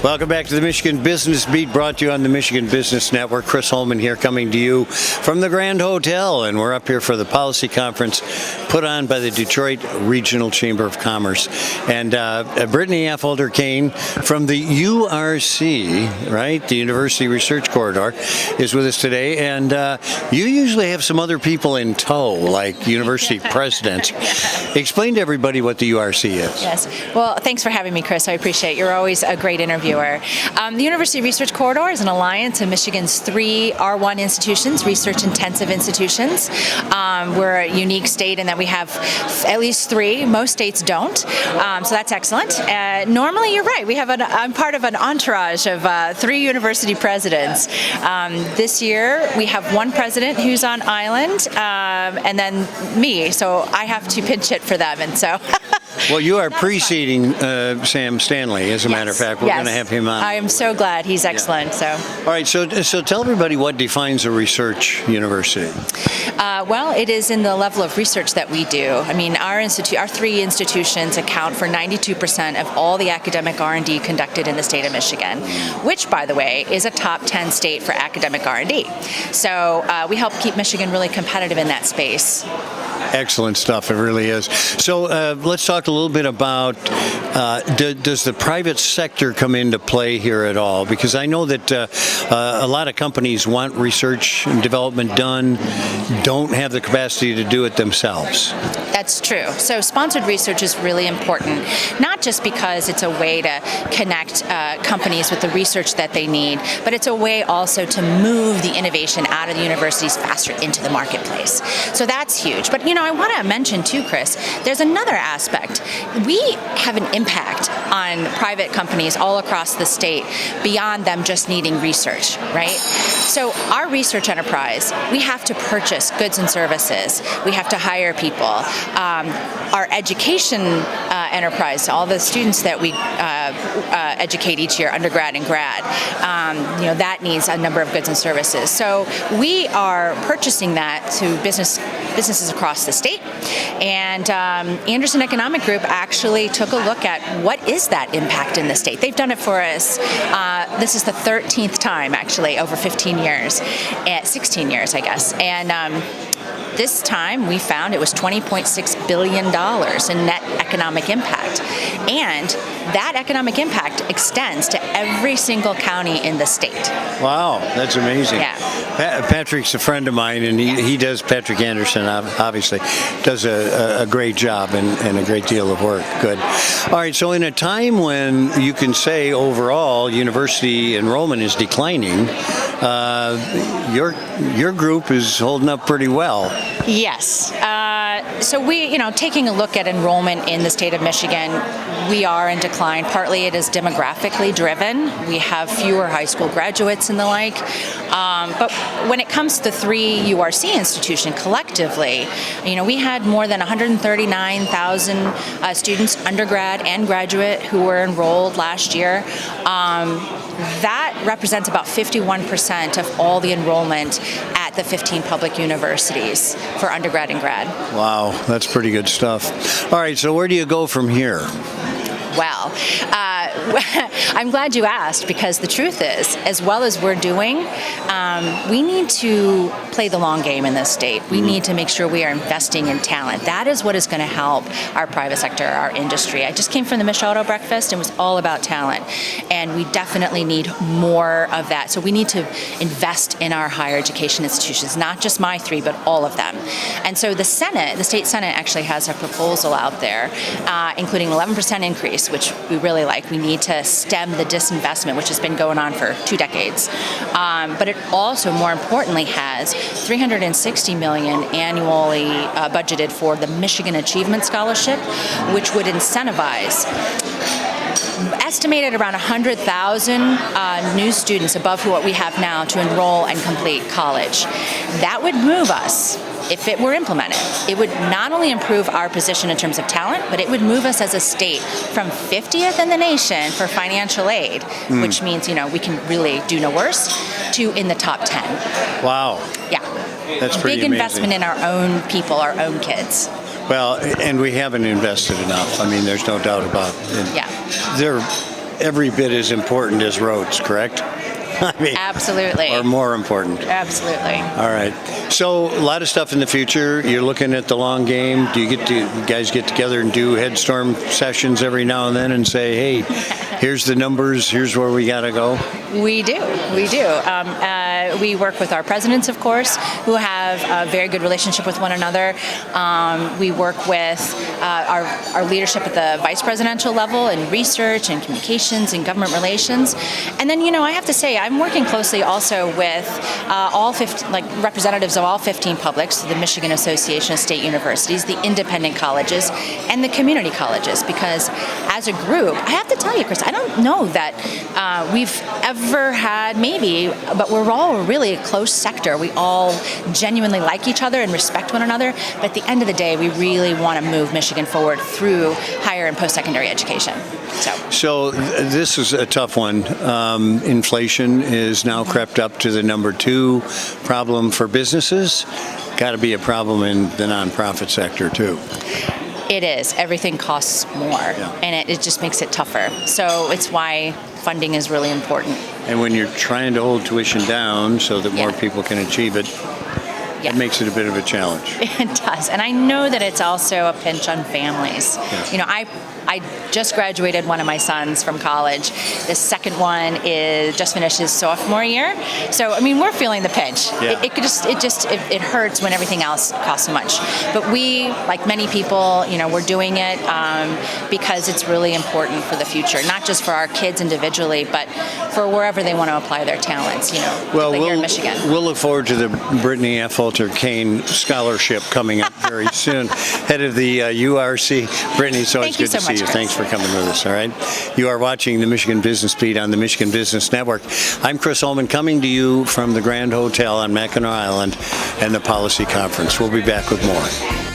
Welcome back to the Michigan Business Beat, brought to you on the Michigan Business Network. Chris Holman here, coming to you from the Grand Hotel, and we're up here for the Policy Conference put on by the Detroit Regional Chamber of Commerce. And Britany Affolter-Caine from the URC, right, the University Research Corridor, is with us today. And you usually have some other people in tow, like university presidents. Explain to everybody what the URC is. Yes. Well, thanks for having me, Chris. I appreciate it. You're always a great interviewer. The University Research Corridor is an alliance of Michigan's 3 R1 institutions, research-intensive institutions. We're a unique state in that we have at least 3. Most states don't, so that's excellent. Normally, you're right. I'm part of an entourage of 3 university presidents. This year, we have 1 president who's on island, and then me. So I have to pinch hit for them, and so. Well, you are preceding Sam Stanley, as a matter of fact. We're going to have him on. I am so glad. He's excellent. Yeah. All right, so tell everybody what defines a research university. Well, it is in the level of research that we do. I mean, our 3 institutions account for 92% of all the academic R&D conducted in the state of Michigan, which, by the way, is a top 10 state for academic R&D. So we help keep Michigan really competitive in that space. Excellent stuff, it really is. So let's talk a little bit about, does the private sector come into play here at all? Because I know that a lot of companies want research and development done, don't have the capacity to do it themselves. That's true. So sponsored research is really important, not just because it's a way to connect companies with the research that they need, but it's a way also to move the innovation out of the universities faster into the marketplace. So that's huge. But I want to mention too, Chris, there's another aspect. We have an impact on private companies all across the state beyond them just needing research, right? So our research enterprise, we have to purchase goods and services. We have to hire people. Our education enterprise, all the students that we educate each year, undergrad and grad, that needs a number of goods and services. So we are purchasing that to businesses across the state. And Anderson Economic Group actually took a look at what is that impact in the state. They've done it for us. This is the 13th time, actually, over 15 years, 16 years, I guess. And this time we found it was $20.6 billion in net economic impact. And that economic impact extends to every single county in the state. Wow, that's amazing. Yeah. Patrick's a friend of mine, and he does, Patrick Anderson, obviously, does a great job and a great deal of work. Good. All right, so in a time when you can say overall university enrollment is declining, your group is holding up pretty well. Yes. So we, taking a look at enrollment in the state of Michigan, we are in decline. Partly it is demographically driven. We have fewer high school graduates and the like. But when it comes to the 3 URC institutions collectively, we had more than 139,000 students, undergrad and graduate, who were enrolled last year. That represents about 51% of all the enrollment at the 15 public universities for undergrad and grad. Wow, that's pretty good stuff. All right, so where do you go from here? Well, I'm glad you asked, because the truth is, as well as we're doing, we need to play the long game in this state. We need to make sure we are investing in talent. That is what is going to help our private sector, our industry. I just came from the Mich Auto Breakfast, and it was all about talent. And we definitely need more of that. So we need to invest in our higher education institutions, not just my 3, but all of them. And so the state Senate actually has a proposal out there, including 11% increase, which we really like. We need to stem the disinvestment, which has been going on for 2 decades. But it also, more importantly, has $360 million annually budgeted for the Michigan Achievement Scholarship, which would incentivize estimated around 100,000 new students above what we have now to enroll and complete college. That would move us. If it were implemented, it would not only improve our position in terms of talent, but it would move us as a state from 50th in the nation for financial aid, which means, we can really do no worse, to in the top 10. Wow. Yeah. That's pretty big amazing. Investment in our own people, our own kids. Well, and we haven't invested enough. I mean, there's no doubt about it. Yeah. every bit as important as roads, correct? I mean, Absolutely. or more important. Absolutely. All right. So a lot of stuff in the future. You're looking at the long game. Do you guys get together and do headstorm sessions every now and then and say, hey, here's the numbers, here's where we got to go? We do. We do. We work with our presidents, of course, who have a very good relationship with one another. We work with our leadership at the vice presidential level in research and communications and government relations. And then, I have to say, I'm working closely also with all 15, representatives of all 15 publics, the Michigan Association of State Universities, the independent colleges, and the community colleges, because as a group, I have to tell you, Chris, I don't know that we've ever had, maybe, but we're all really a close sector. We all genuinely like each other and respect one another, but at the end of the day, we really want to move Michigan forward through higher and post-secondary education. So this is a tough one. Inflation is now crept up to the number 2 problem for businesses. Got to be a problem in the nonprofit sector too. It is. Everything costs more, and it just makes it tougher. So it's why funding is really important. And when you're trying to hold tuition down so that more people can achieve it, it makes it a bit of a challenge. It does. And I know that it's also a pinch on families. Yeah. I just graduated one of my sons from college. The second one just finished his sophomore year. So, we're feeling the pinch. Yeah. It hurts when everything else costs so much. But we, like many people, we're doing it because it's really important for the future, not just for our kids individually, but for wherever they want to apply their talents, well, here in Michigan. We'll look forward to the Britany Affolter-Caine scholarship coming up very soon. Head of the URC. Britany, it's always good to see you. Thanks for coming with us, all right? You are watching the Michigan Business Beat on the Michigan Business Network. I'm Chris Holman, coming to you from the Grand Hotel on Mackinac Island and the Policy Conference. We'll be back with more.